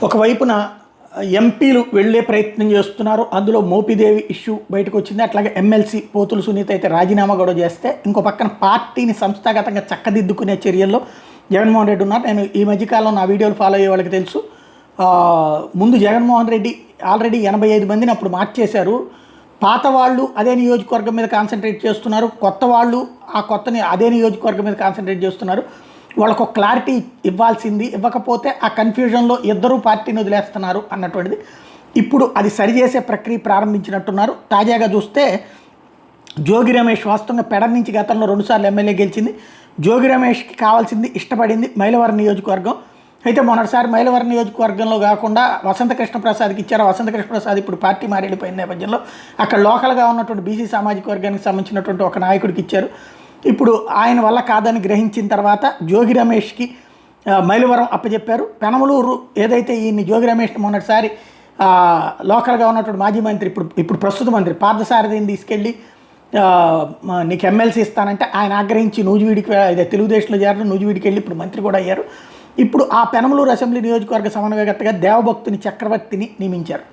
ఒకవైపున ఎంపీలు వెళ్లే ప్రయత్నం చేస్తున్నారు. అందులో మోపిదేవి ఇష్యూ బయటకు వచ్చింది. అట్లాగే ఎమ్మెల్సీ పోతుల సునీత అయితే రాజీనామా కూడా చేస్తే, ఇంకో పక్కన పార్టీని సంస్థాగతంగా చక్కదిద్దుకునే చర్యల్లో జగన్మోహన్ రెడ్డి ఉన్నారు. నేను ఈ మధ్యకాలంలో నా వీడియోలు ఫాలో అయ్యే వాళ్ళకి తెలుసు. ముందు జగన్మోహన్ రెడ్డి ఆల్రెడీ 85 మందిని అప్పుడు మార్చేశారు. పాత వాళ్ళు అదే నియోజకవర్గం మీద కాన్సన్ట్రేట్ చేస్తున్నారు, కొత్త వాళ్ళు ఆ కొత్తని అదే నియోజకవర్గం మీద కాన్సన్ట్రేట్ చేస్తున్నారు. వాళ్ళకు ఒక క్లారిటీ ఇవ్వాల్సింది, ఇవ్వకపోతే ఆ కన్ఫ్యూజన్లో ఇద్దరూ పార్టీని వదిలేస్తున్నారు అన్నటువంటిది. ఇప్పుడు అది సరిచేసే ప్రక్రియ ప్రారంభించినట్టున్నారు. తాజాగా చూస్తే జోగి రమేష్ వాస్తవంగా పెడ నుంచి గతంలో 2 సార్లు ఎమ్మెల్యే గెలిచింది. జోగి రమేష్కి కావాల్సింది, ఇష్టపడింది మైలవరం నియోజకవర్గం. అయితే మొన్నటిసారి మైలవరం నియోజకవర్గంలో కాకుండా వసంత కృష్ణప్రసాద్కి ఇచ్చారు. వసంత కృష్ణప్రసాద్ ఇప్పుడు పార్టీ మారేడిపోయిన నేపథ్యంలో అక్కడ లోకల్గా ఉన్నటువంటి బీసీ సామాజిక వర్గానికి సంబంధించినటువంటి ఒక నాయకుడికి ఇచ్చారు. ఇప్పుడు ఆయన వల్ల కాదని గ్రహించిన తర్వాత జోగి రమేష్కి మైలవరం అప్పచెప్పారు. పెనమలూరు ఏదైతే ఈయన్ని జోగి రమేష్ని మొన్నటిసారి లోకల్గా ఉన్నటువంటి మాజీ మంత్రి ఇప్పుడు ప్రస్తుత మంత్రి పార్థసారథిని తీసుకెళ్ళి నీకు ఎమ్మెల్సీ ఇస్తానంటే ఆయన ఆగ్రహించి నూజివీడికి తెలుగుదేశంలో చేరారు. నూజివీడికి వెళ్ళి ఇప్పుడు మంత్రి కూడా అయ్యారు. ఇప్పుడు ఆ పెనమలూరు అసెంబ్లీ నియోజకవర్గ సమన్వయకర్తగా దేవభక్తుని చక్రవర్తిని నియమించారు.